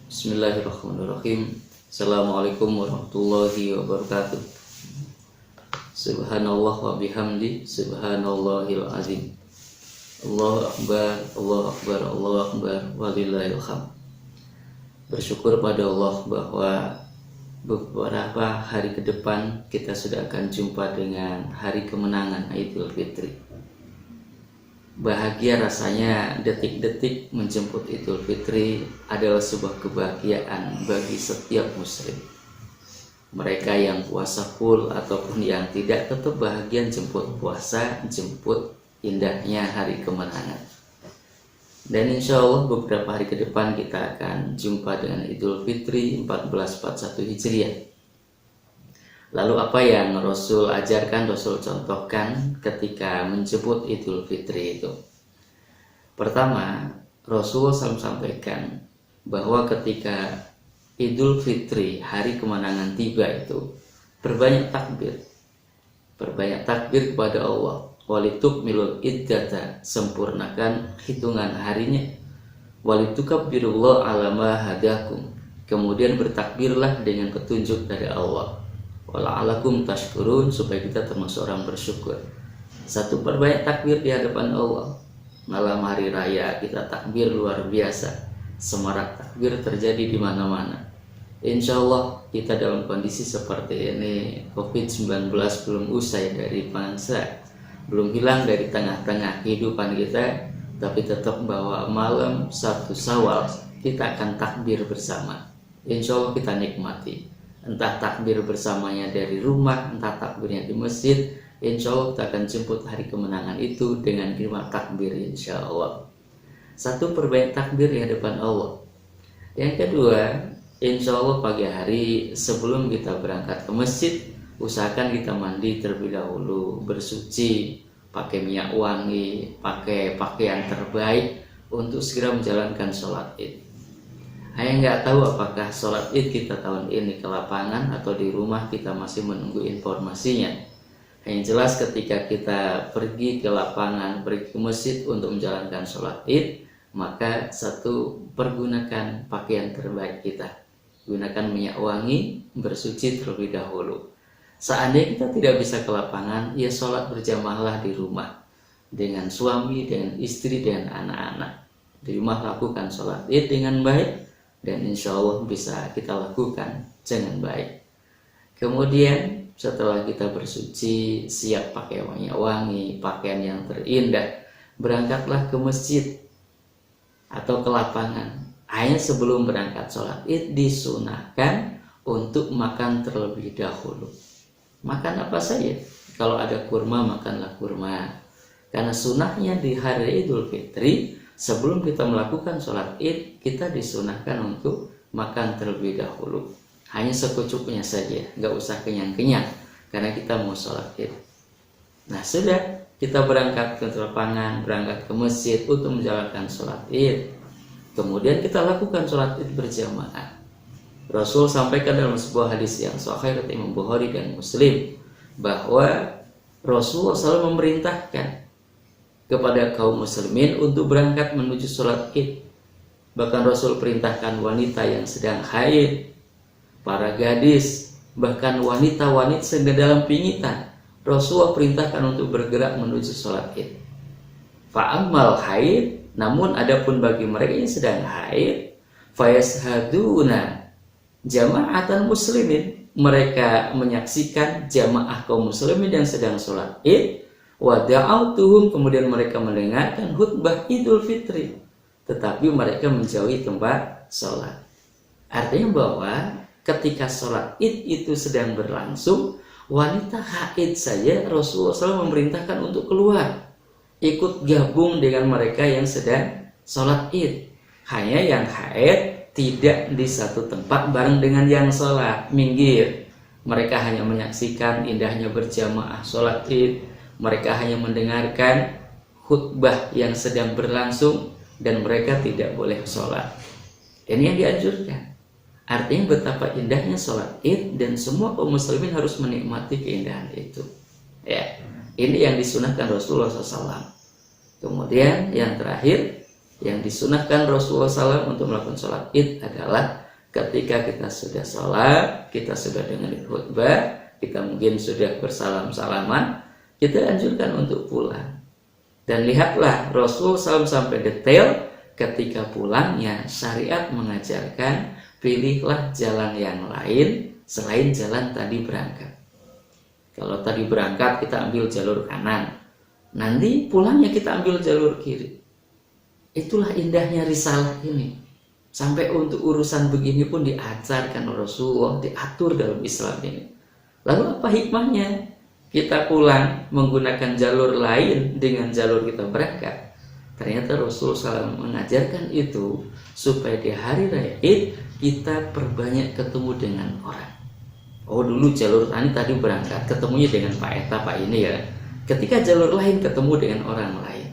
Bismillahirrahmanirrahim. Assalamualaikum warahmatullahi wabarakatuh. Subhanallah wa bihamdi, subhanallahil azim. Allahu akbar, Allahu akbar, Allahu akbar, walillahil hamd. Bersyukur pada Allah bahwa beberapa hari ke depan kita sudah akan jumpa dengan hari kemenangan Idul Fitri. Bahagia rasanya detik-detik menjemput Idul Fitri adalah sebuah kebahagiaan bagi setiap muslim. Mereka yang puasa full ataupun yang tidak tetap bahagia jemput puasa, jemput indahnya hari kemenangan. Dan insya Allah beberapa hari ke depan kita akan jumpa dengan Idul Fitri 1441 Hijriah. Lalu apa yang Rasul ajarkan, Rasul contohkan ketika menjemput Idul Fitri itu? Pertama, Rasul sampaikan bahwa ketika Idul Fitri, hari kemenangan tiba itu, perbanyak takbir. Perbanyak takbir kepada Allah. Walitukmilul iddata, sempurnakan hitungan harinya. Walitukabbirullah ala ma hadakum, kemudian bertakbirlah dengan petunjuk dari Allah. Wala'alakum tashkurun, supaya kita termasuk orang bersyukur. Satu, perbanyak takbir di hadapan Allah. Malam hari raya kita takbir luar biasa. Semarak takbir terjadi di mana-mana. Insya Allah kita dalam kondisi seperti ini, COVID-19 belum usai dari bangsa, belum hilang dari tengah-tengah kehidupan kita, tapi tetap bahwa malam 1 Syawal kita akan takbir bersama. Insya Allah kita nikmati. Entah takbir bersamanya dari rumah, entah takbirnya di masjid, insya Allah kita akan jemput hari kemenangan itu dengan kalimat takbir insya Allah. Satu, perbanyak takbir di hadapan Allah. Yang kedua, insya Allah pagi hari sebelum kita berangkat ke masjid, usahakan kita mandi terlebih dahulu, bersuci, pakai minyak wangi, pakai pakaian terbaik untuk segera menjalankan sholat id. Hanya nggak tahu apakah sholat id kita tahun ini ke lapangan atau di rumah, kita masih menunggu informasinya. Yang jelas ketika kita pergi ke lapangan, pergi ke masjid untuk menjalankan sholat id, maka satu, pergunakan pakaian terbaik kita. Gunakan minyak wangi, bersuci terlebih dahulu. Seandainya kita tidak bisa ke lapangan, ya sholat berjamaahlah di rumah. Dengan suami, dengan istri, dengan anak-anak. Di rumah lakukan sholat id dengan baik, dan insya Allah bisa kita lakukan dengan baik. Kemudian setelah kita bersuci, siap pakai minyak wangi, pakaian yang terindah, berangkatlah ke masjid atau ke lapangan. Hanya sebelum berangkat sholat id disunahkan untuk makan terlebih dahulu. Makan apa saja? Kalau ada kurma, makanlah kurma. Karena sunahnya di hari Idul Fitri, sebelum kita melakukan sholat id, kita disunahkan untuk makan terlebih dahulu. Hanya secukupnya saja, nggak usah kenyang-kenyang, karena kita mau sholat id. Nah sudah, kita berangkat ke lapangan, berangkat ke masjid untuk menjalankan sholat id. Kemudian kita lakukan sholat id berjamaah. Rasul sampaikan dalam sebuah hadis yang sahih dari Imam Bukhari dan Muslim, bahwa Rasul selalu memerintahkan kepada kaum muslimin untuk berangkat menuju sholat id. Bahkan Rasul perintahkan wanita yang sedang haid, para gadis, bahkan wanita-wanita sedang dalam pingitan, Rasul perintahkan untuk bergerak menuju sholat id. Fa'amal haid, namun adapun bagi mereka yang sedang haid, fayashaduna jama'atan muslimin, mereka menyaksikan jamaah kaum muslimin yang sedang sholat id. Wa da'autuhum, kemudian mereka mendengarkan khutbah Idul Fitri, tetapi mereka menjauhi tempat sholat. Artinya bahwa ketika sholat id itu sedang berlangsung, wanita haid saja Rasulullah SAW memerintahkan untuk keluar, ikut gabung dengan mereka yang sedang sholat id. Hanya yang haid tidak di satu tempat bareng dengan yang sholat, minggir. Mereka hanya menyaksikan indahnya berjamaah sholat id. Mereka hanya mendengarkan khutbah yang sedang berlangsung, dan mereka tidak boleh sholat. Ini yang dianjurkan. Artinya betapa indahnya sholat id, dan semua kaum muslimin harus menikmati keindahan itu. Ya, ini yang disunahkan Rasulullah SAW. Kemudian yang terakhir, Yang disunahkan Rasulullah SAW untuk melakukan sholat id adalah ketika kita sudah sholat, kita sudah dengar khutbah, kita mungkin sudah bersalam-salaman, kita anjurkan untuk pulang. Dan lihatlah Rasul SAW sampai detail ketika pulangnya syariat mengajarkan pilihlah jalan yang lain selain jalan tadi berangkat. Kalau tadi berangkat kita ambil jalur kanan, nanti pulangnya kita ambil jalur kiri. Itulah indahnya risalah ini. Sampai untuk urusan begini pun diajarkan Rasulullah, diatur dalam Islam ini. Lalu apa hikmahnya? Kita pulang menggunakan jalur lain dengan jalur kita berangkat. Ternyata Rasulullah SAW mengajarkan itu supaya di hari raya Id kita perbanyak ketemu dengan orang. Oh, dulu jalur tadi berangkat ketemunya dengan Pak Eta, Pak ini ya. Ketika jalur lain ketemu dengan orang lain.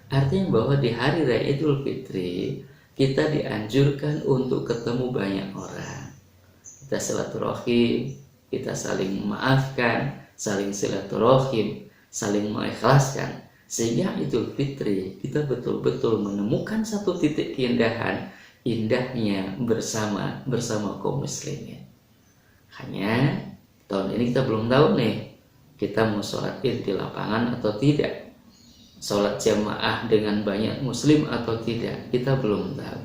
Artinya bahwa di hari raya Idul Fitri kita dianjurkan untuk ketemu banyak orang. Kita silaturahim, kita saling memaafkan, saling silaturahim, saling mengikhlaskan. Sehingga Idul Fitri kita betul-betul menemukan satu titik keindahan, indahnya bersama kaum muslimin. Hanya tahun ini kita belum tahu nih, kita mau sholat id di lapangan atau tidak, sholat jamaah dengan banyak muslim atau tidak, kita belum tahu.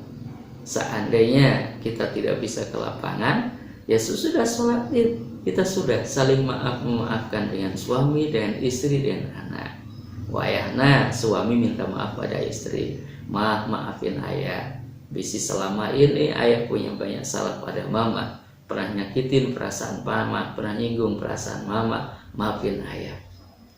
Seandainya kita tidak bisa ke lapangan, ya sudah sholat id, kita sudah saling memaafkan dengan suami, dengan istri, dengan anak. Wayahna suami minta maaf pada istri, maafin ayah, bisi selama ini ayah punya banyak salah pada mama, pernah nyakitin perasaan mama, pernah nyinggung perasaan mama, maafin ayah.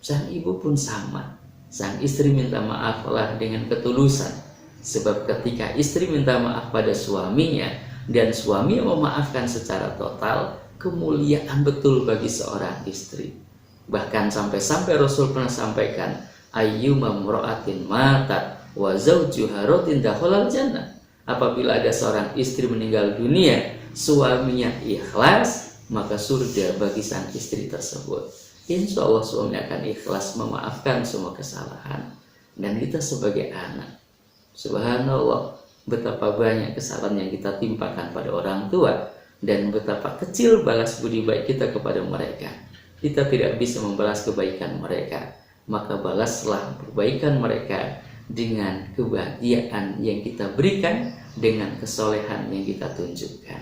Sang ibu pun sama, sang istri minta maaflah dengan ketulusan. Sebab ketika istri minta maaf pada suaminya dan suami memaafkan secara total, kemuliaan betul bagi seorang istri. Bahkan sampai Rasul pernah sampaikan, ayyuma mra'atin matat wa zawjuha radin dakhalal jannah. Apabila ada seorang istri meninggal dunia, suaminya ikhlas, maka surga bagi sang istri tersebut. Insya Allah suami akan ikhlas memaafkan semua kesalahan. Dan kita sebagai anak, subhanallah, betapa banyak kesalahan yang kita timpakan pada orang tua, dan betapa kecil balas budi baik kita kepada mereka. Kita tidak bisa membalas kebaikan mereka, maka balaslah kebaikan mereka dengan kebahagiaan yang kita berikan, dengan kesolehan yang kita tunjukkan.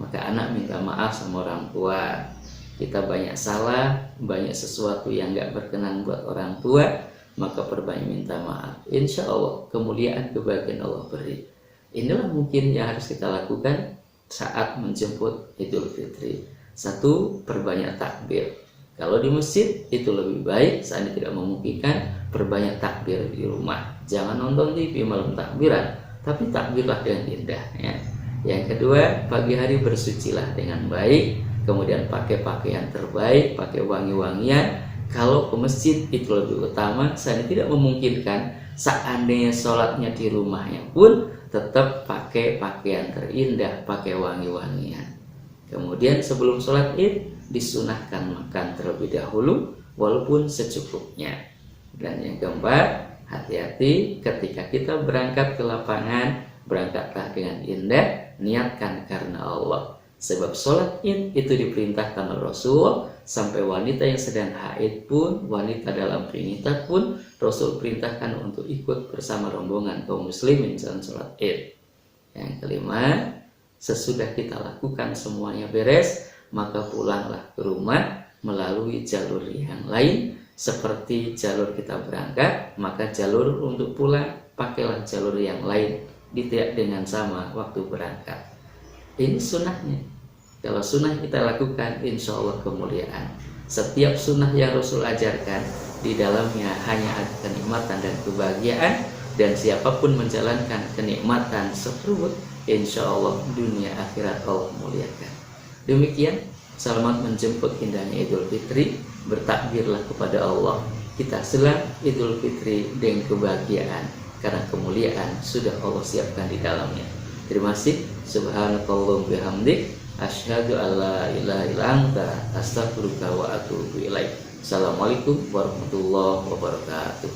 Maka anak minta maaf sama orang tua. Kita banyak salah, banyak sesuatu yang gak berkenan buat orang tua, maka perbanyak minta maaf. Insya Allah kemuliaan kebahagiaan Allah beri. Inilah mungkin yang harus kita lakukan saat menjemput Idul Fitri. Satu, perbanyak takbir. Kalau di masjid itu lebih baik, saat tidak memungkinkan, perbanyak takbir di rumah. Jangan nonton TV malam takbiran, tapi takbirlah dengan indah ya. Yang kedua, pagi hari bersucilah dengan baik. Kemudian pakai pakaian terbaik, pakai wangi-wangian. Kalau ke masjid itu lebih utama. Saya tidak memungkinkan, seandainya sholatnya di rumahnya pun tetap pakai pakaian terindah, pakai wangi-wangian. Kemudian sebelum sholat id disunahkan makan terlebih dahulu, walaupun secukupnya. Dan yang keempat, hati-hati ketika kita berangkat ke lapangan, berangkatlah dengan indah, niatkan karena Allah. Sebab sholat id itu diperintahkan oleh Rasul. Sampai wanita yang sedang haid pun, wanita dalam pernikahan pun, Rasul perintahkan untuk ikut bersama rombongan kaum muslimin dalam sholat id. Yang kelima, sesudah kita lakukan semuanya beres, maka pulanglah ke rumah melalui jalur yang lain. Seperti jalur kita berangkat, maka jalur untuk pulang pakailah jalur yang lain, tidak dengan sama waktu berangkat. Ini sunnahnya. Kalau sunnah kita lakukan, insya Allah kemuliaan. Setiap sunnah yang Rasul ajarkan, di dalamnya hanya ada kenikmatan dan kebahagiaan. Dan siapapun menjalankan kenikmatan tersebut, insya Allah dunia akhirat Allah muliakan. Demikian, selamat menjemput indahnya Idul Fitri. Bertakbirlah kepada Allah. Kita selang Idul Fitri dengan kebahagiaan, karena kemuliaan sudah Allah siapkan di dalamnya. Terima kasih. Subhanakallahumma bihamdik, asyhadu alla ilaha illa anta, astaghfiruka wa atubu ilaik. Assalamualaikum warahmatullahi wabarakatuh.